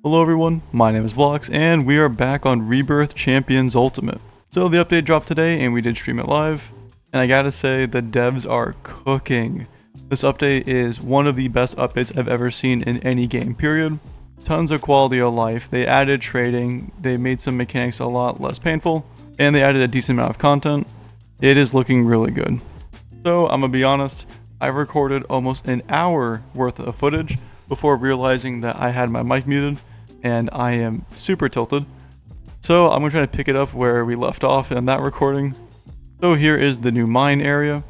Hello everyone, my name is Bloqs, and we are back on Rebirth Champions Ultimate. So the update dropped today and we did stream it live, and I gotta say the devs are cooking. This update is one of the best updates I've ever seen in any game, period. Tons of quality of life, they added trading, they made some mechanics a lot less painful, and they added a decent amount of content. It is looking really good. So I'm gonna be honest, I recorded almost an hour worth of footage before realizing that I had my mic muted, and I am super tilted. So I'm gonna try to pick it up where we left off in that recording. So here is the new mine area.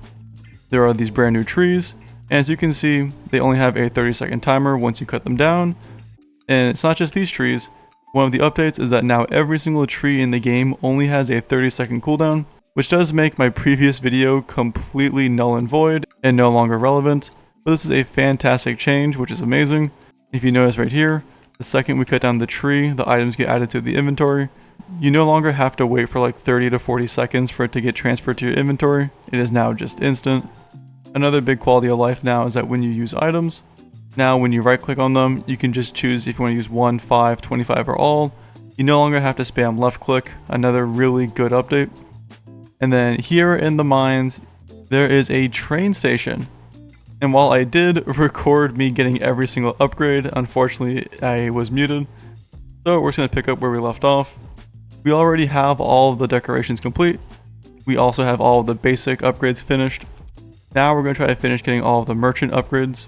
There are these brand new trees, and as you can see, they only have a 30-second timer once you cut them down. And it's not just these trees. One of the updates is that now every single tree in the game only has a 30-second cooldown, which does make my previous video completely null and void and no longer relevant. But this is a fantastic change, which is amazing. If you notice right here, the second we cut down the tree, the items get added to the inventory. You no longer have to wait for like 30 to 40 seconds for it to get transferred to your inventory. It is now just instant. Another big quality of life now is that when you use items, now when you right click on them, you can just choose if you want to use 1, 5, 25 or all. You no longer have to spam left click, another really good update. And then here in the mines, there is a train station. And while I did record me getting every single upgrade, unfortunately I was muted. So we're just going to pick up where we left off. We already have all of the decorations complete. We also have all of the basic upgrades finished. Now we're going to try to finish getting all of the merchant upgrades.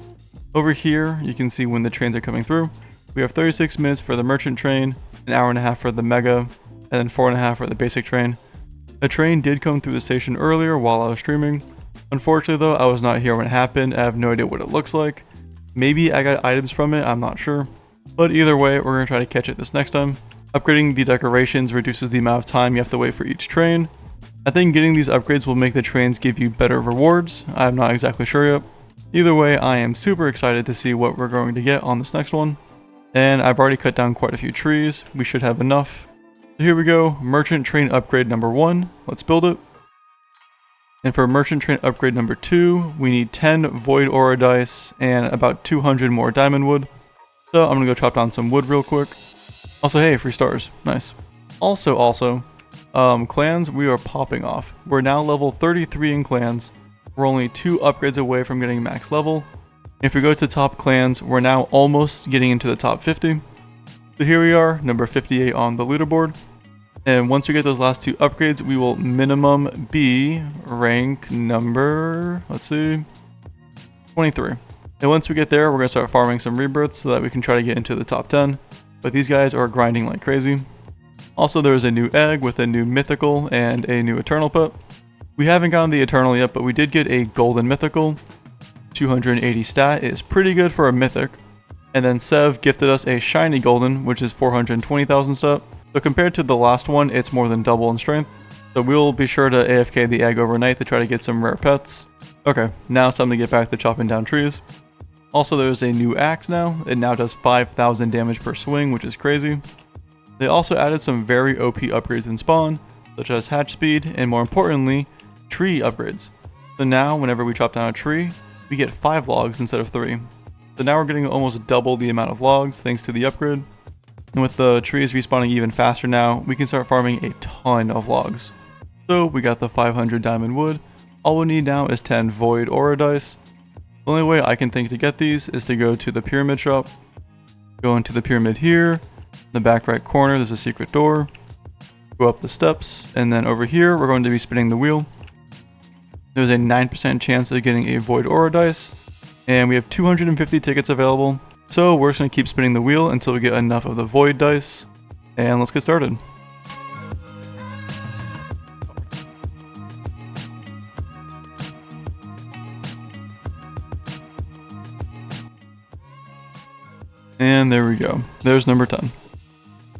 Over here, you can see when the trains are coming through. We have 36 minutes for the merchant train, an hour and a half for the mega, and then 4.5 for the basic train. The train did come through the station earlier while I was streaming. Unfortunately though, I was not here when it happened. I have no idea what it looks like. Maybe I got items from it, I'm not sure. But either way, we're going to try to catch it this next time. Upgrading the decorations reduces the amount of time you have to wait for each train. I think getting these upgrades will make the trains give you better rewards. I'm not exactly sure yet. Either way, I am super excited to see what we're going to get on this next one. And I've already cut down quite a few trees. We should have enough. So here we go, merchant train upgrade number 1. Let's build it. And for merchant train upgrade number 2, we need 10 void aura dice and about 200 more diamond wood. So I'm gonna go chop down some wood real quick. Also, hey, free stars, nice. Also, clans, we are popping off. We're now level 33 in clans. We're only 2 upgrades away from getting max level. If we go to top clans, we're now almost getting into the top 50. So here we are, number 58 on the leaderboard. And once we get those last 2 upgrades, we will minimum be rank number, let's see, 23. And once we get there, we're going to start farming some rebirths so that we can try to get into the top 10. But these guys are grinding like crazy. Also, there is a new egg with a new mythical and a new eternal pet. We haven't gotten the eternal yet, but we did get a golden mythical. 280 stat is pretty good for a mythic. And then Sev gifted us a shiny golden, which is 420,000 stat. So compared to the last one, it's more than double in strength. So we'll be sure to AFK the egg overnight to try to get some rare pets. Okay, now it's time to get back to chopping down trees. Also, there's a new axe now. It now does 5,000 damage per swing, which is crazy. They also added some very OP upgrades in spawn, such as hatch speed, and more importantly, tree upgrades. So now, whenever we chop down a tree, we get 5 logs instead of 3. So now we're getting almost double the amount of logs thanks to the upgrade. And with the trees respawning even faster now, we can start farming a ton of logs. So we got the 500 diamond wood. All we need now is 10 void aura dice. The only way I can think to get these is to go to the pyramid shop. Go into the pyramid here. In the back right corner, there's a secret door. Go up the steps, and then over here, we're going to be spinning the wheel. There's a 9% chance of getting a void aura dice. And we have 250 tickets available. So we're just going to keep spinning the wheel until we get enough of the void dice, and let's get started. And there we go, there's number 10.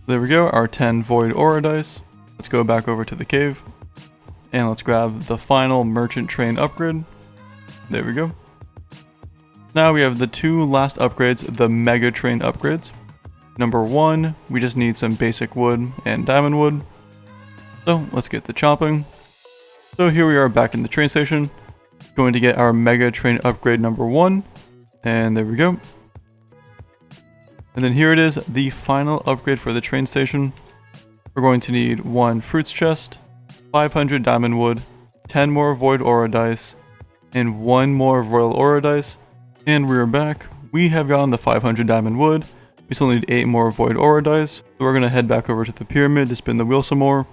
There we go, our 10 void aura dice. Let's go back over to the cave, and let's grab the final merchant train upgrade. There we go. Now we have the 2 last upgrades, the mega train upgrades. Number 1, we just need some basic wood and diamond wood. So let's get to chopping. So here we are back in the train station, going to get our mega train upgrade number 1. And there we go. And then here it is, the final upgrade for the train station. We're going to need 1 fruits chest, 500 diamond wood, 10 more void aura dice, and 1 more royal aura dice. And we're back. We have gotten the 500 diamond wood. We still need 8 more void aura dice. So we're going to head back over to the pyramid to spin the wheel some more.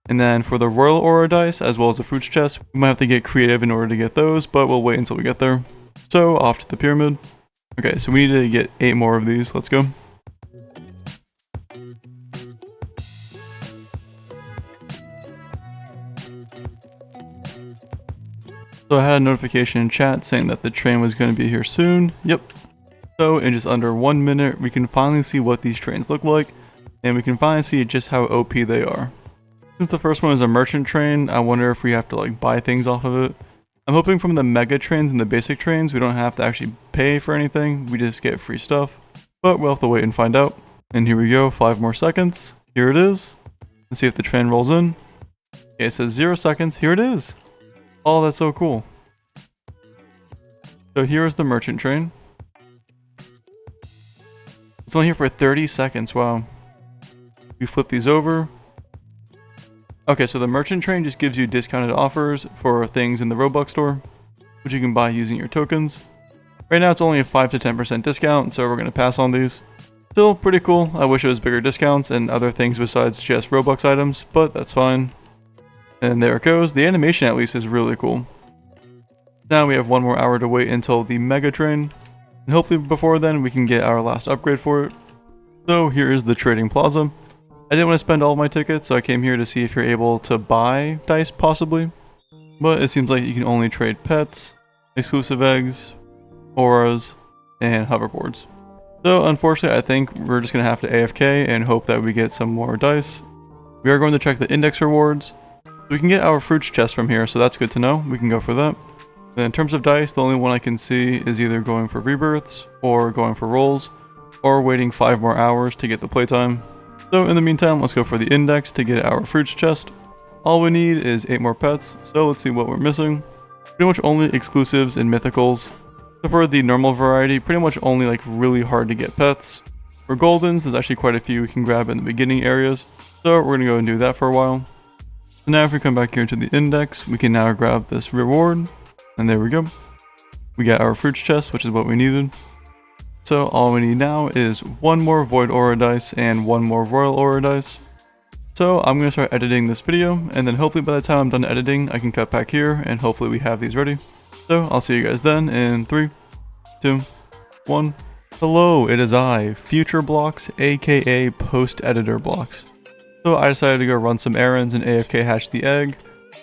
And then for the royal aura dice, as well as the fruits chest, we might have to get creative in order to get those, but we'll wait until we get there. So off to the pyramid. Okay, so we need to get 8 more of these. Let's go. So I had a notification in chat saying that the train was going to be here soon. Yep. So in just under 1 minute, we can finally see what these trains look like, and we can finally see just how OP they are. Since the first one is a merchant train, I wonder if we have to like buy things off of it. I'm hoping from the mega trains and the basic trains, we don't have to actually pay for anything. We just get free stuff, but we'll have to wait and find out. And here we go, 5 more seconds. Here it is. Let's see if the train rolls in. Okay, it says 0 seconds. Here it is. Oh, that's so cool. So here is the merchant train. It's only here for 30 seconds. Wow. We flip these over. Okay, so the merchant train just gives you discounted offers for things in the Roblox store, which you can buy using your tokens. Right now it's only a 5 to 10% discount, so we're going to pass on these. Still pretty cool. I wish it was bigger discounts and other things besides just Roblox items, but that's fine. And there it goes. The animation at least is really cool. Now we have 1 more hour to wait until the mega train, and hopefully before then we can get our last upgrade for it. So here is the trading plaza. I didn't want to spend all of my tickets, so I came here to see if you're able to buy dice possibly. But it seems like you can only trade pets, exclusive eggs, auras, and hoverboards. So unfortunately I think we're just going to have to AFK and hope that we get some more dice. We are going to check the index rewards. We can get our fruits chest from here, so that's good to know. We can go for that. Then in terms of dice, the only one I can see is either going for rebirths, or going for rolls, or waiting 5 more hours to get the playtime. So in the meantime, let's go for the index to get our fruits chest. All we need is 8 more pets, so let's see what we're missing. Pretty much only exclusives and mythicals. So for the normal variety, pretty much only like really hard to get pets. For goldens, there's actually quite a few we can grab in the beginning areas, so we're going to go and do that for a while. So now if we come back here to the index, we can now grab this reward, and there we go. We got our fruits chest, which is what we needed. So all we need now is 1 more void aura dice and 1 more royal aura dice. So I'm going to start editing this video, and then hopefully by the time I'm done editing, I can cut back here, and hopefully we have these ready. So I'll see you guys then in 3, 2, 1. Hello, it is I, Future Bloqs, aka Post Editor Bloqs. So I decided to go run some errands and AFK hatch the egg.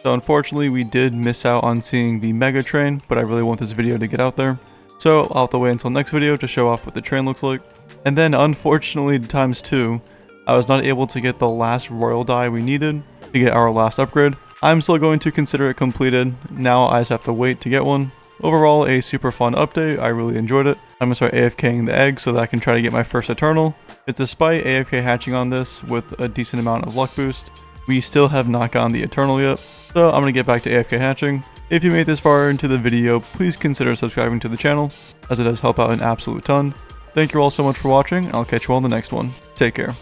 So unfortunately we did miss out on seeing the mega train, but I really want this video to get out there. So I'll have to wait until next video to show off what the train looks like. And then unfortunately ×2, I was not able to get the last royal die we needed to get our last upgrade. I'm still going to consider it completed. Now I just have to wait to get one. Overall, a super fun update. I really enjoyed it. I'm going to start AFKing the egg so that I can try to get my first Eternal. It's despite AFK hatching on this with a decent amount of luck boost, we still have not gotten the Eternal yet. So I'm going to get back to AFK hatching. If you made this far into the video, please consider subscribing to the channel, as it does help out an absolute ton. Thank you all so much for watching, and I'll catch you all in the next one. Take care.